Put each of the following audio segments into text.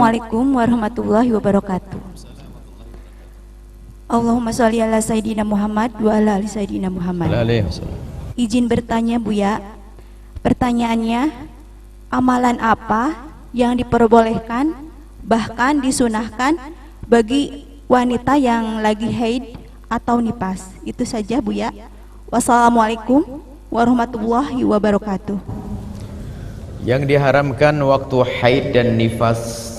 Assalamualaikum warahmatullahi wabarakatuh. Allahumma sholli ala Sayyidina Muhammad wa ala ali Sayyidina Muhammad. Izin bertanya Buya. Pertanyaannya, amalan apa yang diperbolehkan bahkan disunahkan bagi wanita yang lagi haid atau nifas? Itu saja Buya. Wassalamualaikum warahmatullahi wabarakatuh. Yang diharamkan waktu haid dan nifas,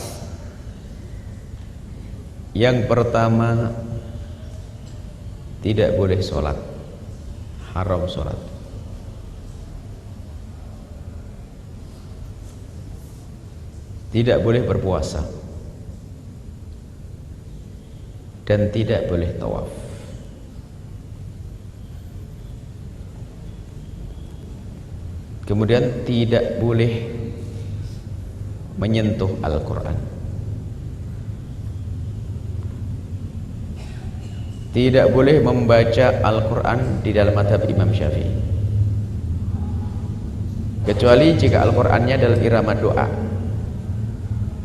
yang pertama, tidak boleh sholat, haram sholat. Tidak boleh berpuasa dan tidak boleh tawaf. Kemudian tidak boleh menyentuh Al-Quran. Tidak boleh membaca Al-Quran di dalam mazhab Imam Syafi'i, kecuali jika Al-Qurannya dalam irama doa.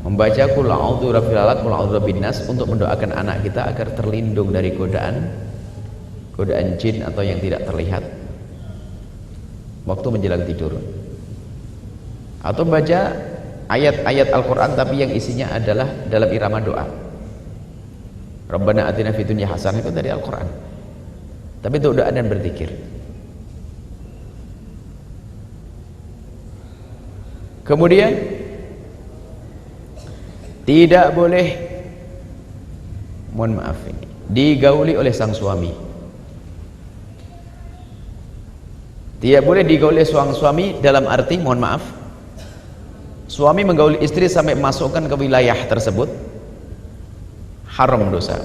Membaca Qul a'udzu birabbil falaq, Qul a'udzu birabbin nas untuk mendoakan anak kita agar terlindung dari godaan jin atau yang tidak terlihat waktu menjelang tidur, atau baca ayat-ayat Al-Quran tapi yang isinya adalah dalam irama doa. Rabbana atina fid dunya hasanah itu dari Al-Quran, tapi untuk doa dan berzikir. Kemudian tidak boleh, mohon maaf ini, digauli oleh sang suami. Tidak boleh digauli sang suami dalam arti, mohon maaf, suami menggauli istri sampai masukkan ke wilayah tersebut, haram dosa.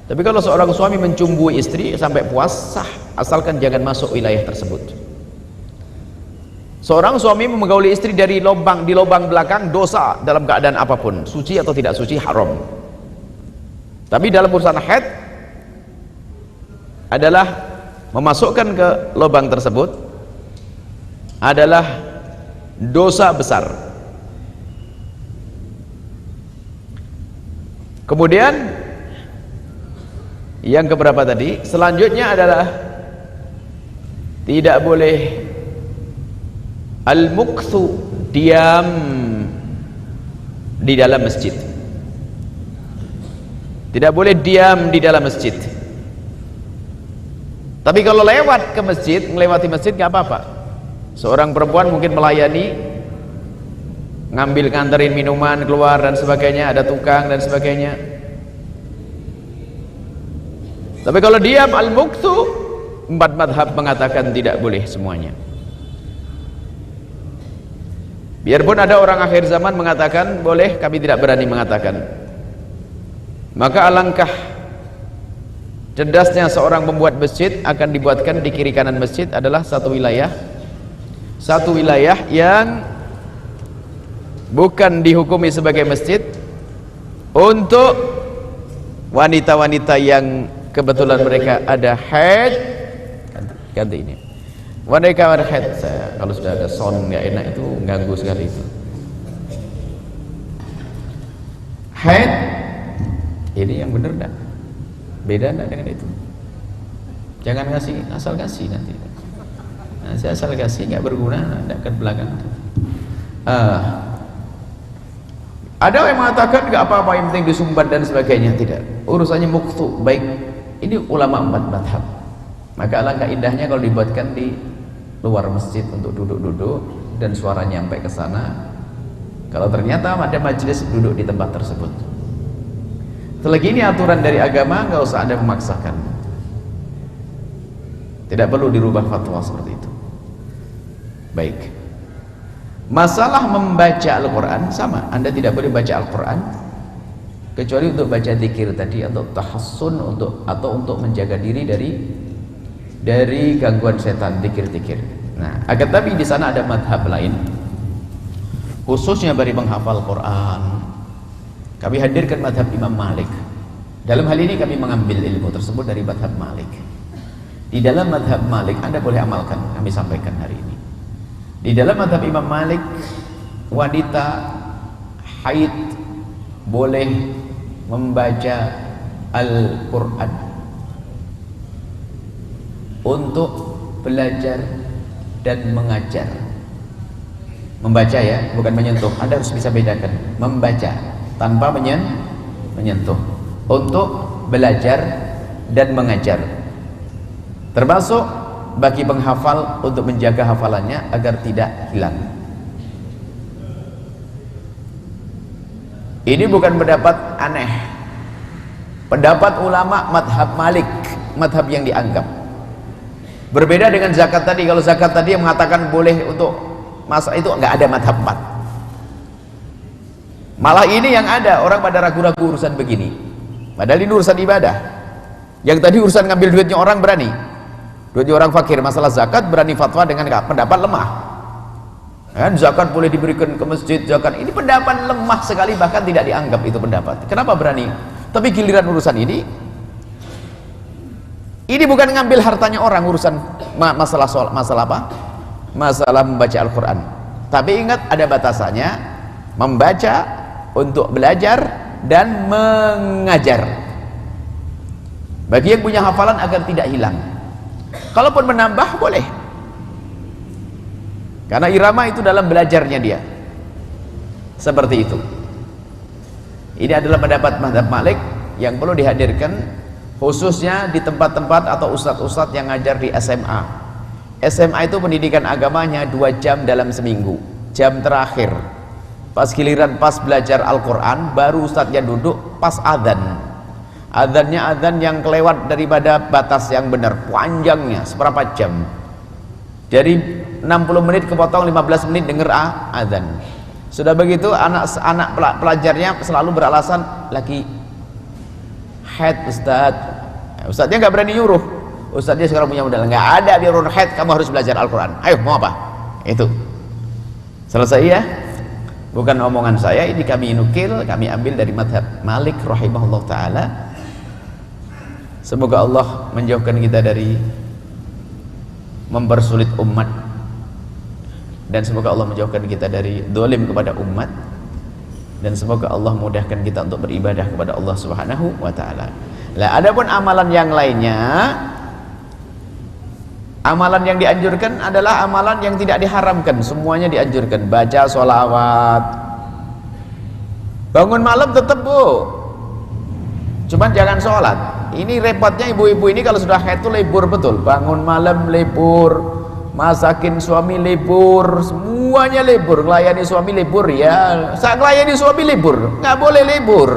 Tapi kalau seorang suami mencumbui istri sampai puas, sah, asalkan jangan masuk wilayah tersebut. Seorang suami menggauli istri di lubang belakang, dosa dalam keadaan apapun, suci atau tidak suci, haram. Tapi dalam urusan haid adalah memasukkan ke lubang tersebut adalah dosa besar. Kemudian yang keberapa tadi? Selanjutnya adalah tidak boleh al-mukthu, diam di dalam masjid. Tidak boleh diam di dalam masjid. Tapi kalau lewat ke masjid, melewati masjid nggak apa-apa. Seorang perempuan mungkin melayani, ngambil nganterin minuman keluar dan sebagainya, ada tukang dan sebagainya. Tapi kalau diam al-mukthu, 4 mazhab mengatakan tidak boleh semuanya. Biarpun ada orang akhir zaman mengatakan boleh, kami tidak berani mengatakan. Maka alangkah cerdasnya seorang membuat masjid, akan dibuatkan di kiri kanan masjid adalah satu wilayah yang bukan dihukumi sebagai masjid untuk wanita-wanita yang kebetulan mereka ada haid. Ganti ini. Wanita haid, kalau sudah ada sound nggak enak itu ganggu sekali itu. Haid ini yang benar dah. Beda enggak dengan itu? Jangan ngasih, asal kasih nanti. Nah, saya asal kasih nggak berguna, tidak ke belakang. Ada yang mengatakan nggak apa-apa, yang penting disumbat dan sebagainya. Tidak, urusannya mukthu. Baik, ini ulama 4 mazhab. Maka alangkah indahnya kalau dibuatkan di luar masjid untuk duduk-duduk dan suaranya sampai ke sana. Kalau ternyata ada majelis, duduk di tempat tersebut. Selagi ini aturan dari agama, nggak usah Anda memaksakan. Tidak perlu dirubah fatwa seperti itu. Baik. Masalah membaca Al-Quran sama. Anda tidak boleh baca Al-Quran kecuali untuk baca zikir tadi, atau tahassun, atau untuk menjaga diri dari gangguan setan, zikir-zikir. Nah, akan tapi di sana ada madhab lain, khususnya bagi menghafal Quran. Kami hadirkan madhab Imam Malik. Dalam hal ini kami mengambil ilmu tersebut dari madhab Malik. Di dalam madhab Malik, Anda boleh amalkan, kami sampaikan hari ini. Di dalam madhab Imam Malik, wanita haid boleh membaca Al-Quran untuk belajar dan mengajar. Membaca ya, bukan menyentuh. Anda harus bisa bedakan. Membaca tanpa menyentuh, untuk belajar dan mengajar. Termasuk bagi penghafal untuk menjaga hafalannya agar tidak hilang. Ini bukan pendapat aneh, pendapat ulama madhab Malik, madhab yang dianggap. Berbeda dengan zakat tadi. Kalau zakat tadi yang mengatakan boleh untuk masa itu, nggak ada madhab 4. Malah ini yang ada, orang pada ragu-ragu urusan begini, padahal ini urusan ibadah. Yang tadi urusan ngambil duitnya orang berani, duitnya orang fakir. Masalah zakat berani fatwa dengan pendapat lemah kan, zakat boleh diberikan ke masjid, zakat ini pendapat lemah sekali, bahkan tidak dianggap itu pendapat. Kenapa berani? Tapi giliran urusan ini bukan ngambil hartanya orang, urusan masalah apa? Masalah membaca Al-Quran. Tapi ingat ada batasannya, membaca untuk belajar dan mengajar. Bagi yang punya hafalan agar tidak hilang. Kalaupun menambah boleh, karena irama itu dalam belajarnya dia. Seperti itu. Ini adalah pendapat mazhab Malik yang perlu dihadirkan, khususnya di tempat-tempat atau ustadz-ustadz yang ngajar di SMA. SMA itu pendidikan agamanya 2 jam dalam seminggu. Jam terakhir pas giliran pas belajar Al-Quran, baru ustadznya duduk pas adzan. Adzannya adzan yang kelewat daripada batas yang benar, panjangnya seberapa jam. Dari 60 menit kepotong 15 menit denger adzan. Sudah begitu anak pelajarnya selalu beralasan lagi haid Ustadz. Ustadznya nggak berani nyuruh. Ustadznya sekarang punya modal, nggak ada di urun haid, kamu harus belajar Al-Quran. Ayo mau apa? Itu selesai ya. Bukan omongan saya, ini kami nukil, kami ambil dari madhab Malik rahimahullah ta'ala. Semoga Allah menjauhkan kita dari mempersulit umat, dan semoga Allah menjauhkan kita dari dolim kepada umat, dan semoga Allah mudahkan kita untuk beribadah kepada Allah Subhanahu wa ta'ala. Lah adapun amalan yang lainnya, amalan yang dianjurkan adalah amalan yang tidak diharamkan, semuanya dianjurkan. Baca sholawat, bangun malam tetap bu, cuman jangan sholat. Ini repotnya ibu-ibu ini kalau sudah haid itu libur betul, bangun malam libur, masakin suami libur, semuanya libur, ngelayani suami libur ya. Saat ngelayani suami libur, nggak boleh libur.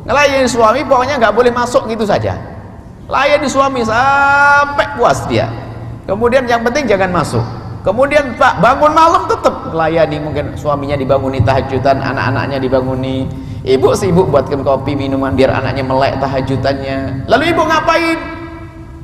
Ngelayani suami pokoknya nggak boleh masuk gitu saja. Layani suami sampai puas dia. Kemudian yang penting jangan masuk. Kemudian Pak bangun malam tetap melayani, mungkin suaminya dibanguni tahajudan, anak-anaknya dibanguni. Ibu sibuk buatkan kopi minuman biar anaknya melek tahajudannya. Lalu ibu ngapain?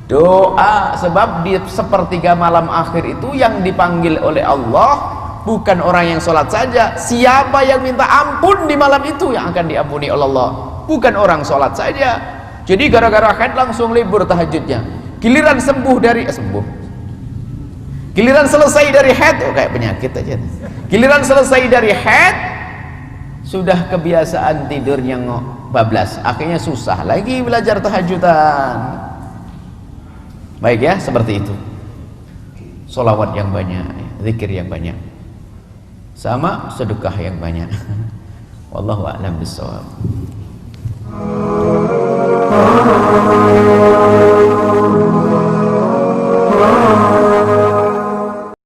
Doa, sebab di sepertiga malam akhir itu yang dipanggil oleh Allah bukan orang yang sholat saja. Siapa yang minta ampun di malam itu yang akan diampuni oleh Allah, bukan orang sholat saja. Jadi gara-gara haid langsung libur tahajudnya. Giliran sembuh dari giliran selesai dari haid, oh kayak penyakit aja. Giliran selesai dari haid sudah kebiasaan tidurnya bablas, akhirnya susah lagi belajar tahajudan. Baik ya, seperti itu. Sholawat yang banyak, zikir yang banyak, sama sedekah yang banyak. Wallahu a'lam bishawab.